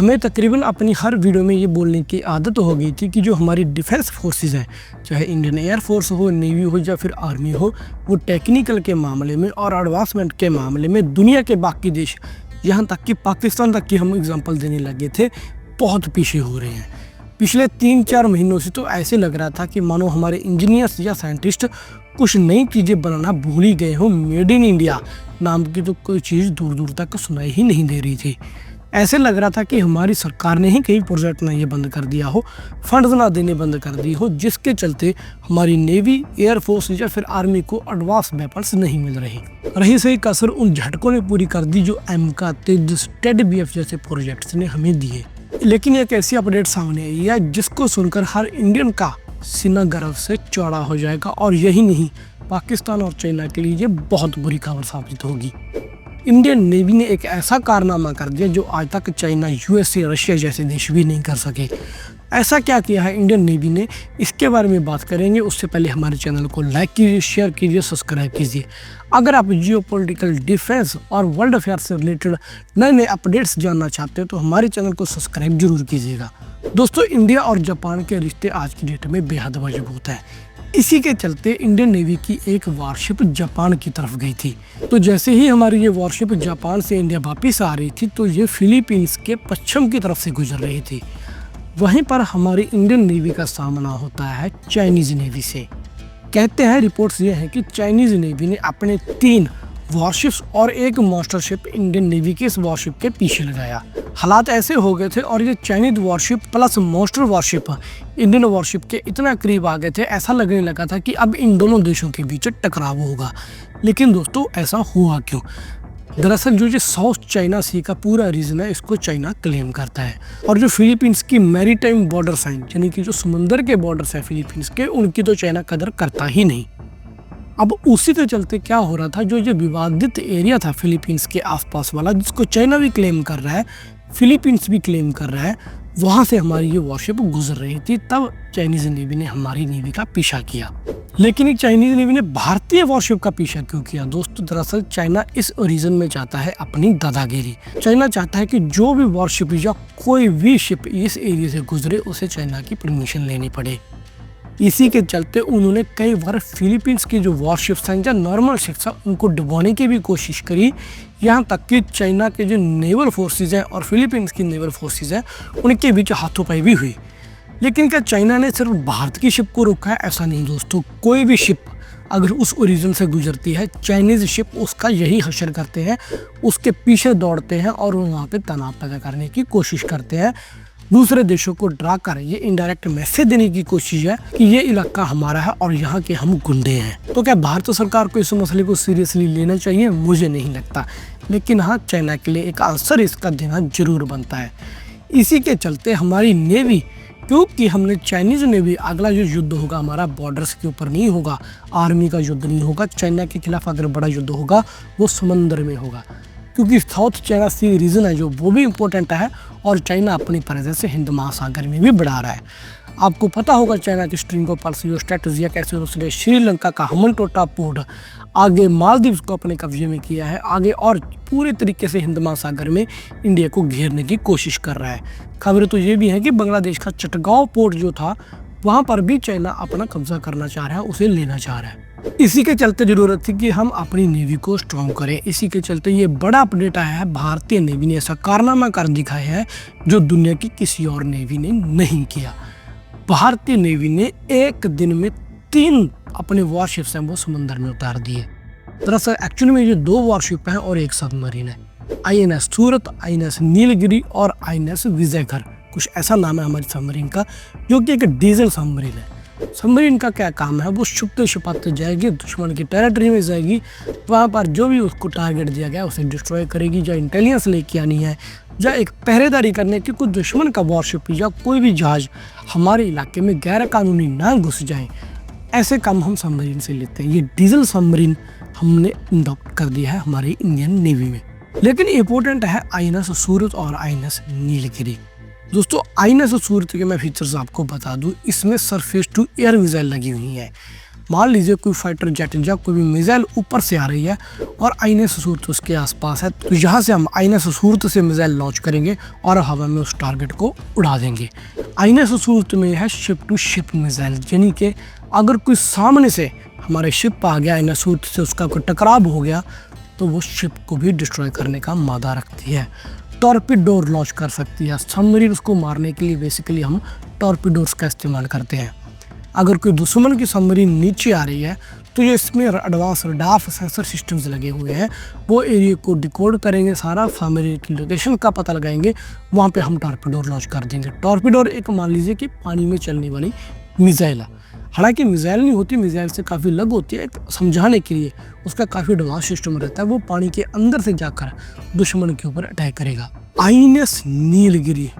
हमें तकरीबन अपनी हर वीडियो में ये बोलने की आदत हो गई थी कि जो हमारी डिफेंस फोर्सेस हैं, चाहे इंडियन एयरफोर्स हो, नेवी हो या फिर आर्मी हो, वो टेक्निकल के मामले में और एडवांसमेंट के मामले में दुनिया के बाकी देश, यहाँ तक कि पाकिस्तान तक की हम एग्जांपल देने लगे थे, बहुत पीछे हो रहे हैं। पिछले 3-4 महीनों से तो ऐसे लग रहा था कि मानो हमारे इंजीनियर्स या साइंटिस्ट कुछ नई चीज़ें बनाना भूल ही गए हों। मेड इन इंडिया नाम की तो कोई चीज़ दूर दूर तक सुनाई ही नहीं दे रही थी। ऐसे लग रहा था कि हमारी सरकार ने ही कई प्रोजेक्ट ना ये बंद कर दिया हो, फंड्स ना देने बंद कर दी हो, जिसके चलते हमारी नेवी, एयरफोर्स या फिर आर्मी को एडवांस वेपन्स नहीं मिल रही सही कसर उन झटकों ने पूरी कर दी जो एमका, तेजस, टेड-बीएफ जैसे प्रोजेक्ट्स ने हमें दिए। लेकिन एक ऐसी अपडेट सामने आई है जिसको सुनकर हर इंडियन का सीना गर्व से चौड़ा हो जाएगा, और यही नहीं, पाकिस्तान और चाइना के लिए ये बहुत बुरी खबर साबित होगी। इंडियन नेवी ने एक ऐसा कारनामा कर दिया जो आज तक चाइना, यूएसए, रशिया जैसे देश भी नहीं कर सके। ऐसा क्या किया है इंडियन नेवी ने, इसके बारे में बात करेंगे। उससे पहले हमारे चैनल को लाइक कीजिए, शेयर कीजिए, सब्सक्राइब कीजिए। अगर आप जियोपॉलिटिकल, डिफेंस और वर्ल्ड अफेयर से रिलेटेड नए नए अपडेट्स जानना चाहते हो तो हमारे चैनल को सब्सक्राइब जरूर कीजिएगा। दोस्तों, इंडिया और जापान के रिश्ते आज की डेट में बेहद मजबूत हैं। इसी के चलते इंडियन नेवी की एक वॉरशिप जापान की तरफ गई थी। तो जैसे ही हमारी ये वॉरशिप जापान से इंडिया वापस आ रही थी तो ये फिलीपींस के पश्चिम की तरफ से गुजर रही थी। वहीं पर हमारी इंडियन नेवी का सामना होता है चाइनीज नेवी से। कहते हैं, रिपोर्ट्स ये हैं कि चाइनीज नेवी ने अपने 3 वॉरशिप्स और एक मॉन्स्टरशिप इंडियन नेवी के इस वॉरशिप के पीछे लगाया। हालात ऐसे हो गए थे और ये Chinese worship plus monster worship Indian worship के इतना करीब आ गए थे, ऐसा लगने लगा था कि अब इन दोनों देशों के बीच टकराव होगा। लेकिन दोस्तों, ऐसा हुआ क्यों? दरअसल जो साउथ चाइना सी का पूरा रीजन है, इसको चाइना क्लेम करता है, और जो फिलीपींस की मैरीटाइम बॉर्डर्स हैं, यानी कि जो समुंदर के बॉर्डर्स हैं फिलीपींस के, उनकी तो चाइना कदर करता ही नहीं। अब उसी के चलते क्या हो रहा था, जो ये विवादित एरिया था फिलीपींस के आसपास वाला, जिसको चाइना भी क्लेम कर रहा है, फिलीपींस भी क्लेम कर रहा है, वहां से हमारी ये वॉरशिप गुजर रही थी। तब चाइनीज नेवी ने हमारी नेवी का पीछा किया। लेकिन ये चाइनीज नेवी ने भारतीय वॉरशिप का पीछा क्यों किया? दोस्तों, दरअसल चाइना इस रीजन में चाहता है अपनी दादागिरी। चाइना चाहता है कि जो भी वॉरशिप या कोई भी शिप इस एरिया से गुजरे उसे चाइना की परमिशन लेनी पड़े। इसी के चलते उन्होंने कई बार फिलीपींस की जो वॉरशिप्स हैं या नॉर्मल शिप्स हैं उनको डुबाने की भी कोशिश करी। यहाँ तक कि चाइना के जो नेवल फोर्सेस हैं और फिलीपींस की नेवल फोर्सेस हैं, उनके बीच हाथोपाई भी हुई। लेकिन क्या चाइना ने सिर्फ भारत की शिप को रोका है? ऐसा नहीं दोस्तों। कोई भी शिप अगर उस ओरिजिन से गुजरती है, चाइनीज शिप उसका यही हशर करते हैं, उसके पीछे दौड़ते हैं और वहाँ पे तनाव पैदा करने की कोशिश करते हैं। दूसरे देशों को डरा कर ये इनडायरेक्ट मैसेज देने की कोशिश है कि ये इलाका हमारा है और यहाँ के हम गुंडे हैं। तो क्या भारत सरकार को इस मसले को सीरियसली लेना चाहिए? मुझे नहीं लगता। लेकिन हाँ, चाइना के लिए एक आंसर इसका देना जरूर बनता है। इसी के चलते हमारी नेवी, क्योंकि हमने चाइनीज नेवी, अगला जो युद्ध होगा हमारा बॉर्डर्स के ऊपर नहीं होगा, आर्मी का युद्ध नहीं होगा, चाइना के खिलाफ अगर बड़ा युद्ध होगा वो समंदर में होगा, क्योंकि साउथ चाइना सी रीजन है जो वो भी इम्पोर्टेंट है, और चाइना अपनी प्रेजेंस हिंद महासागर में भी बढ़ा रहा है। आपको पता होगा चाइना की स्ट्रिंग ऑफ पर्स जो स्ट्रेटजी कैसे उसने श्रीलंका का हमनटोटा पोर्ट, आगे मालदीव्स को अपने कब्जे में किया है, आगे और पूरे तरीके से हिंद महासागर में इंडिया को घेरने की कोशिश कर रहा है। खबर तो ये भी है कि बांग्लादेश का चटगांव पोर्ट जो था वहाँ पर भी चाइना अपना कब्जा करना चाह रहा है, उसे लेना चाह रहा है। इसी के चलते जरूरत थी कि हम अपनी नेवी को स्ट्रॉन्ग करें। इसी के चलते ये बड़ा अपडेट आया है, भारतीय नेवी ने ऐसा कारनामा कर दिखाया है जो दुनिया की किसी और नेवी ने नहीं किया। भारतीय नेवी ने एक दिन में 3 अपने वॉरशिप्स हैं वो समंदर में उतार दिए। दरअसल एक्चुअली में ये 2 वॉरशिप हैं और एक सबमरीन है, INS सूरत, INS नीलगिरी और INS विजयघर, कुछ ऐसा नाम है हमारी सबमरीन का, जो कि एक डीजल सबमरीन है। सबमरीन का क्या काम है, वो छुपते छुपाते जाएगी, दुश्मन की टेरिटरी में जाएगी, वहाँ पर जो भी उसको टारगेट दिया गया उसे डिस्ट्रॉय करेगी, या इंटेलिजेंस लेके आनी है, या एक पहरेदारी करने की, कुछ दुश्मन का वॉरशिप या कोई भी जहाज हमारे इलाके में गैर कानूनी ना घुस जाए। ऐसे काम हम सबमरीन से लेते हैं। ये डीजल सबमरीन हमने अडॉप्ट कर दिया है हमारी इंडियन नेवी में। लेकिन इंपॉर्टेंट है INS सूरत और INS नीलगिरी। दोस्तों, INS सूरत के मैं फीचर्स आपको बता दूं, इसमें सरफेस टू एयर मिसाइल लगी हुई है। मान लीजिए कोई फाइटर जेट या कोई भी मिसाइल ऊपर से आ रही है और आईने सूरत उसके आसपास है, तो यहाँ से हम आईने सूरत से मिसाइल लॉन्च करेंगे और हवा में उस टारगेट को उड़ा देंगे। आईने सूरत में है शिप टू शिप मिसाइल, यानी कि अगर कोई सामने से हमारे शिप आ गया, आईने सूरत से उसका कोई टकराव हो गया, तो वो शिप को भी डिस्ट्रॉय करने का मादा रखती है। टॉर्पीडो लॉन्च कर सकती है, सबमरीन उसको मारने के लिए बेसिकली हम टॉर्पीडोज का इस्तेमाल करते हैं। अगर कोई दुश्मन की सबमरीन नीचे आ रही है तो ये इसमें एडवांस रडार सेंसर सिस्टम्स लगे हुए हैं, वो एरिया को डिकोड करेंगे, सारा सबमरीन की लोकेशन का पता लगाएंगे, वहाँ पे हम टॉर्पीडो लॉन्च कर देंगे। टॉर्पीडो एक मान लीजिए कि पानी में चलने वाली मिसाइल है, हालांकि मिसाइल नहीं होती, मिसाइल से काफ़ी अलग होती है। समझाने के लिए उसका काफ़ी एडवांस सिस्टम रहता है, वो पानी के अंदर से जाकर दुश्मन के ऊपर अटैक करेगा। आईएनएस नीलगिरी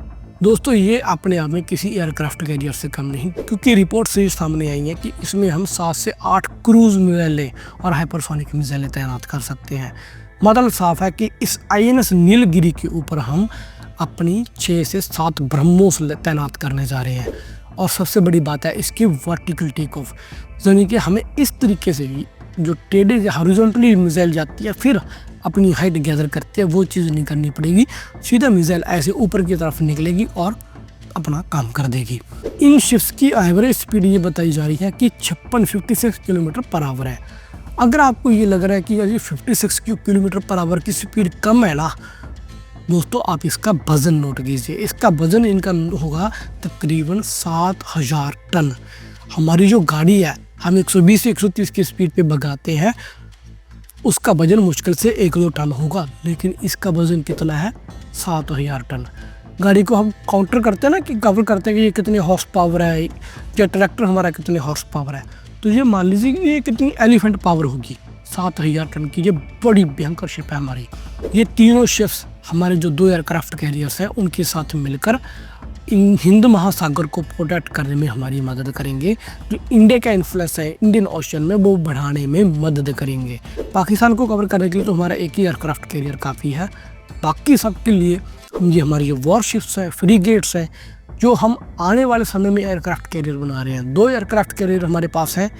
दोस्तों, ये अपने आप में किसी एयरक्राफ्ट कैरियर से कम नहीं, क्योंकि रिपोर्ट से सामने आई है कि इसमें हम 7 से 8 क्रूज मिसाइलें और हाइपरसोनिक मिसाइलें तैनात कर सकते हैं। मतलब साफ है कि इस आईएनएस नीलगिरी के ऊपर हम अपनी 6 से 7 ब्रह्मोस तैनात करने जा रहे हैं। और सबसे बड़ी बात है इसकी वर्टिकल टेक ऑफ, यानी कि हमें इस तरीके से जो टेढ़े हॉरिजॉन्टली मिसाइल जाती है फिर अपनी हाइट गैदर करती है, वो चीज़ नहीं करनी पड़ेगी, सीधा मिसाइल ऐसे ऊपर की तरफ निकलेगी और अपना काम कर देगी। इन शिप्स की एवरेज स्पीड ये बताई जा रही है कि 56 किलोमीटर पर आवर है। अगर आपको ये लग रहा है कि यार 56 किलोमीटर पर आवर की स्पीड कम है ना दोस्तों, आप इसका वजन नोट कीजिए। इसका वजन इनका होगा तकरीबन 7000 टन। हमारी जो गाड़ी है हम 120 से 130 की स्पीड पे भगाते हैं, उसका वजन मुश्किल से 1-2 टन होगा, लेकिन इसका वजन कितना है 7000 टन। गाड़ी को हम काउंटर करते हैं ना कि कवर करते हैं कि ये कितने हॉर्स पावर है या ट्रैक्टर हमारा कितने हॉर्स पावर है, तो ये मान लीजिए कि ये कितनी एलिफेंट पावर होगी। 7000 टन की ये बड़ी भयंकर शिप है हमारी। ये तीनों शिप्स हमारे जो 2 एयरक्राफ्ट कैरियर्स हैं उनके साथ मिलकर हिंद महासागर को प्रोटेक्ट करने में हमारी मदद करेंगे। जो इंडिया का इन्फ्लुएंस है इंडियन ओशन में वो बढ़ाने में मदद करेंगे। पाकिस्तान को कवर करने के लिए तो हमारा एक ही एयरक्राफ्ट कैरियर काफ़ी है, बाकी सब के लिए ये हमारी वॉरशिप्स हैं, फ्रीगेट्स हैं, जो हम आने वाले समय में एयरक्राफ्ट कैरियर बना रहे हैं। 2 एयरक्राफ्ट कैरियर हमारे पास है,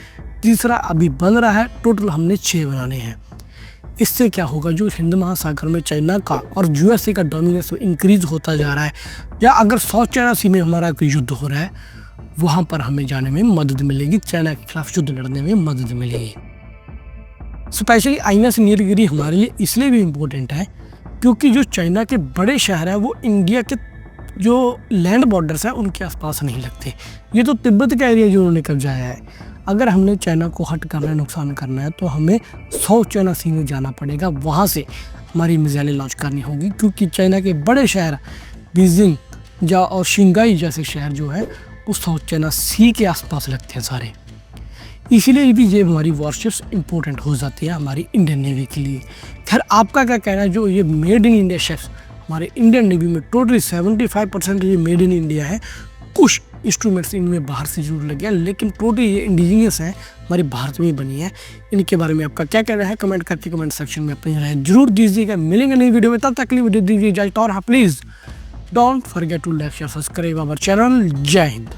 तीसरा अभी बन रहा है, टोटल हमने 6 बनाने हैं। इससे क्या होगा, जो हिंद महासागर में चाइना का और यूएसए का डोमिनेंस इंक्रीज होता जा रहा है, या अगर साउथ चाइना सी में हमारा कोई युद्ध हो रहा है, वहाँ पर हमें जाने में मदद मिलेगी, चाइना के खिलाफ युद्ध लड़ने में मदद मिलेगी। स्पेशली आईएनएस नीलगिरी हमारे लिए इसलिए भी इम्पोर्टेंट है क्योंकि जो चाइना के बड़े शहर हैं वो इंडिया के जो लैंड बॉर्डर्स हैं उनके आसपास नहीं लगते। ये तो तिब्बत का एरिया जो उन्होंने कब्जाया है। अगर हमने चाइना को हट करना है, नुकसान करना है, तो हमें साउथ चाइना सी में जाना पड़ेगा, वहाँ से हमारी मिसाइलें लॉन्च करनी होगी, क्योंकि चाइना के बड़े शहर बीजिंग या और शिंगाई जैसे शहर जो है वो साउथ चाइना सी के आसपास लगते हैं सारे। इसीलिए भी ये हमारी वॉरशिप्स इंपॉर्टेंट हो जाती है हमारी इंडियन नेवी के लिए। खैर आपका क्या कहना है, जो ये मेड इन इंडिया शिप्स हमारे इंडियन नेवी में टोटली 75% ये मेड इन इंडिया है। कुछ इंस्ट्रूमेंट्स इनमें बाहर से जरूर लगे हैं, लेकिन टोटली ये इंडिजिनियस हैं, हमारे भारत में ही बनी है। इनके बारे में आपका क्या कहना है कमेंट करके कमेंट सेक्शन में अपनी राय जरूर दीजिएगा। मिलेंगे नई वीडियो में, तब तक के लिए वीडियो दीजिए इजाजत और हाँ please don't forget to like share subscribe our channel. जय हिंद।